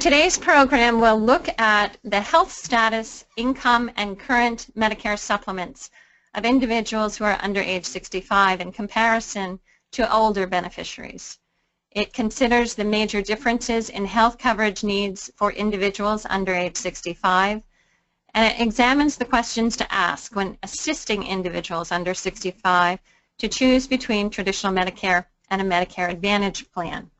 Today's program will look at the health status, income, and current Medicare supplements of individuals who are under age 65 in comparison to older beneficiaries. It considers the major differences in health coverage needs for individuals under age 65, and it examines the questions to ask when assisting individuals under 65 to choose between traditional Medicare and a Medicare Advantage plan.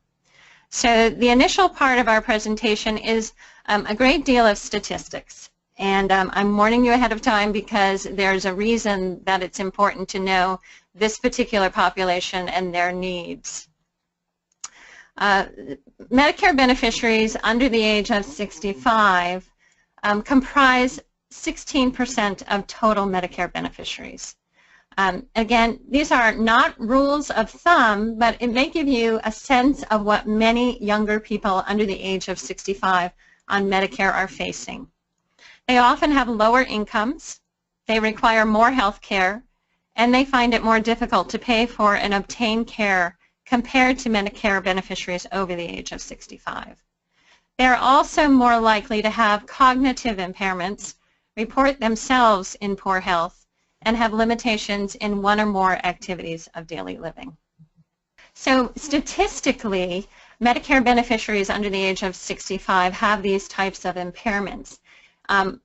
So the initial part of our presentation is a great deal of statistics, and I'm warning you ahead of time because there's a reason that it's important to know this particular population and their needs. Medicare beneficiaries under the age of 65 comprise 16% of total Medicare beneficiaries. Again, these are not rules of thumb, but it may give you a sense of what many younger people under the age of 65 on Medicare are facing. They often have lower incomes, they require more health care, and they find it more difficult to pay for and obtain care compared to Medicare beneficiaries over the age of 65. They are also more likely to have cognitive impairments, report themselves in poor health, and have limitations in one or more activities of daily living. So statistically, Medicare beneficiaries under the age of 65 have these types of impairments.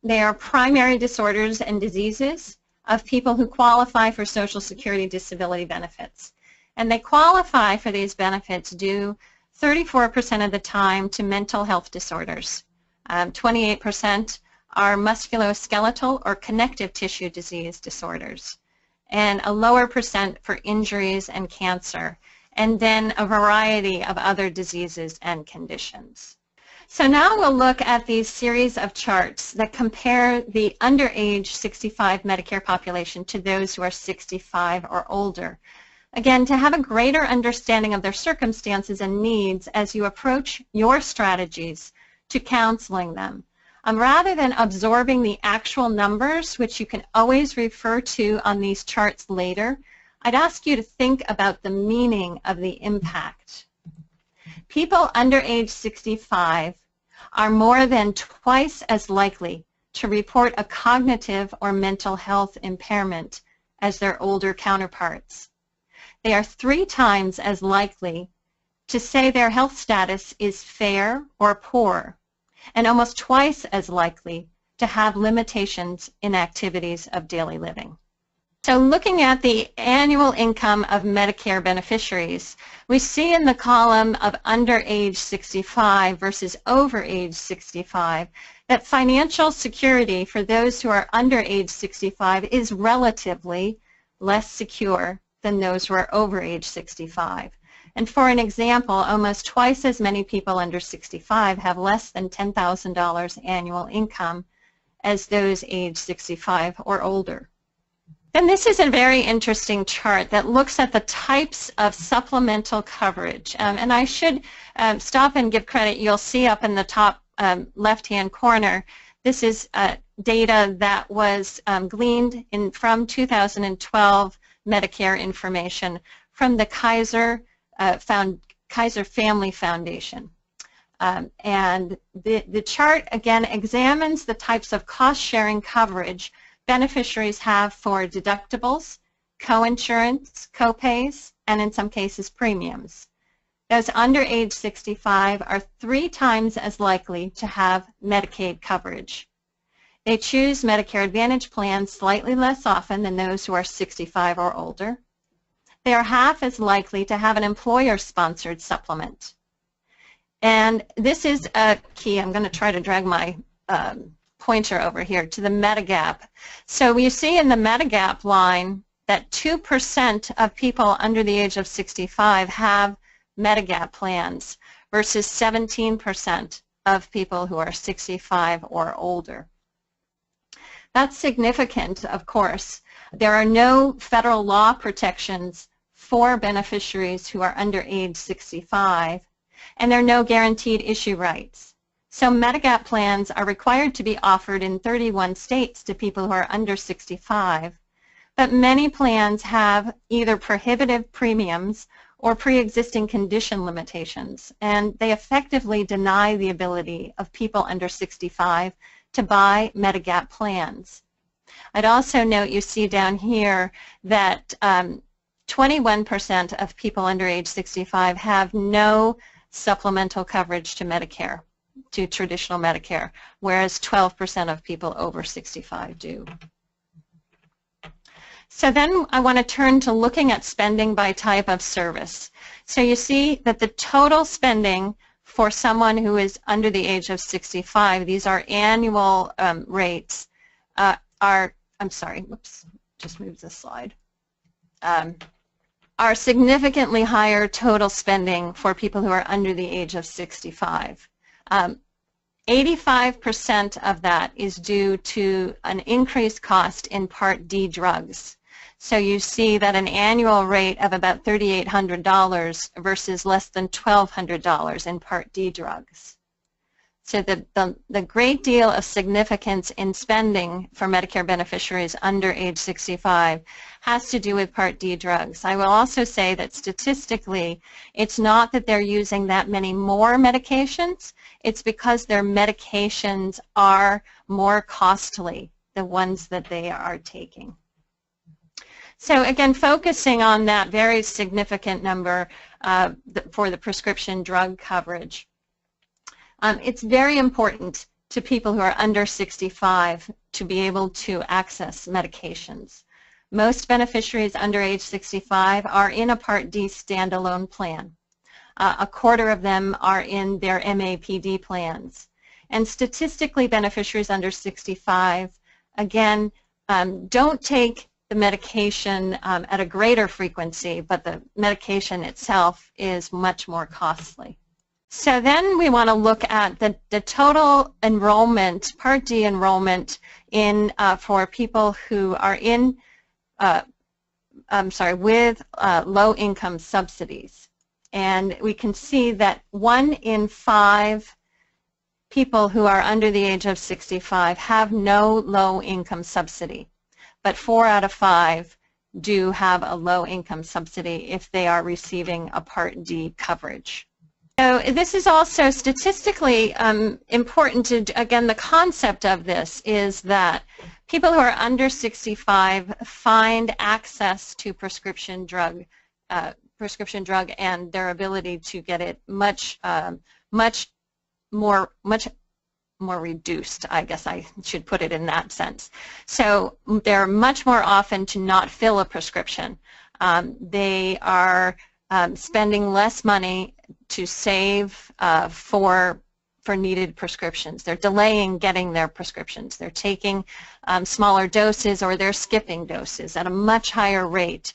They are primary disorders and diseases of people who qualify for Social Security disability benefits. And they qualify for these benefits due 34% of the time to mental health disorders. 28% are musculoskeletal or connective tissue disease disorders, and a lower percent for injuries and cancer, and then a variety of other diseases and conditions. So now we'll look at these series of charts that compare the under age 65 Medicare population to those who are 65 or older. Again, to have a greater understanding of their circumstances and needs as you approach your strategies to counseling them. Rather than absorbing the actual numbers, which you can always refer to on these charts later, I'd ask you to think about the meaning of the impact. People under age 65 are more than twice as likely to report a cognitive or mental health impairment as their older counterparts. They are 3 times as likely to say their health status is fair or poor, and almost twice as likely to have limitations in activities of daily living. So looking at the annual income of Medicare beneficiaries, we see in the column of under age 65 versus over age 65 that financial security for those who are under age 65 is relatively less secure than those who are over age 65. And for an example, almost twice as many people under 65 have less than $10,000 annual income as those age 65 or older. And this is a very interesting chart that looks at the types of supplemental coverage. And I should stop and give credit. You'll see up in the top left-hand corner, this is data that was gleaned from 2012 Medicare information from the Kaiser Family Foundation. And the chart again examines the types of cost-sharing coverage beneficiaries have for deductibles, coinsurance, copays, and in some cases premiums. Those under age 65 are 3 times as likely to have Medicaid coverage. They choose Medicare Advantage plans slightly less often than those who are 65 or older. They are half as likely to have an employer-sponsored supplement. And this is a key. I'm going to try to drag my pointer over here to the Medigap. So you see in the Medigap line that 2% of people under the age of 65 have Medigap plans versus 17% of people who are 65 or older. That's significant, of course. There are no federal law protections for beneficiaries who are under age 65, and there are no guaranteed issue rights. So Medigap plans are required to be offered in 31 states to people who are under 65, but many plans have either prohibitive premiums or pre-existing condition limitations, and they effectively deny the ability of people under 65 to buy Medigap plans. I'd also note, you see down here that 21% of people under age 65 have no supplemental coverage to Medicare, to traditional Medicare, whereas 12% of people over 65 do. So then I want to turn to looking at spending by type of service. So you see that the total spending for someone who is under the age of 65, these are annual rates, I'm sorry, whoops, just moved this slide, are significantly higher total spending for people who are under the age of 65. 85% of that is due to an increased cost in Part D drugs. So you see that an annual rate of about $3,800 versus less than $1,200 in Part D drugs. So the great deal of significance in spending for Medicare beneficiaries under age 65 has to do with Part D drugs. I will also say that statistically, it's not that they're using that many more medications, it's because their medications are more costly, the ones that they are taking. So again, focusing on that very significant number for the prescription drug coverage. It's very important to people who are under 65 to be able to access medications. Most beneficiaries under age 65 are in a Part D standalone plan. A quarter of them are in their MAPD plans. And statistically, beneficiaries under 65, again, don't take the medication at a greater frequency, but the medication itself is much more costly. So then we want to look at the total enrollment, Part D enrollment in for people who are in, with low-income subsidies. And we can see that 1 in 5 people who are under the age of 65 have no low-income subsidy, but 4 out of 5 do have a low-income subsidy if they are receiving a Part D coverage. So this is also statistically important to, again, the concept of this is that people who are under 65 find access to prescription drug and their ability to get it much more reduced, I guess I should put it in that sense. So they're much more often to not fill a prescription. They are spending less money to save for needed prescriptions. They're delaying getting their prescriptions. They're taking smaller doses, or they're skipping doses at a much higher rate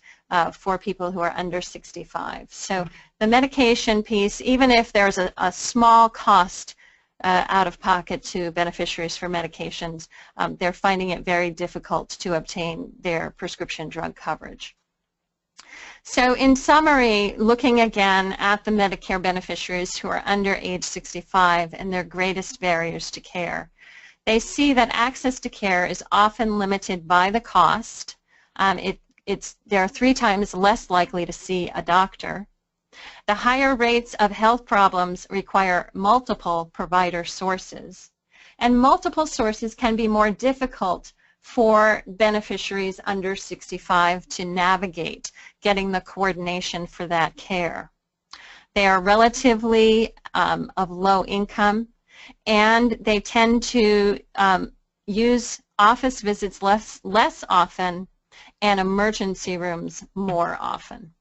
for people who are under 65. So the medication piece, even if there's a small cost out of pocket to beneficiaries for medications, they're finding it very difficult to obtain their prescription drug coverage. So in summary, looking again at the Medicare beneficiaries who are under age 65 and their greatest barriers to care, they see that access to care is often limited by the cost. They're 3 times less likely to see a doctor. The higher rates of health problems require multiple provider sources, and multiple sources can be more difficult for beneficiaries under 65 to navigate getting the coordination for that care. They are relatively of low income, and they tend to use office visits less often and emergency rooms more often.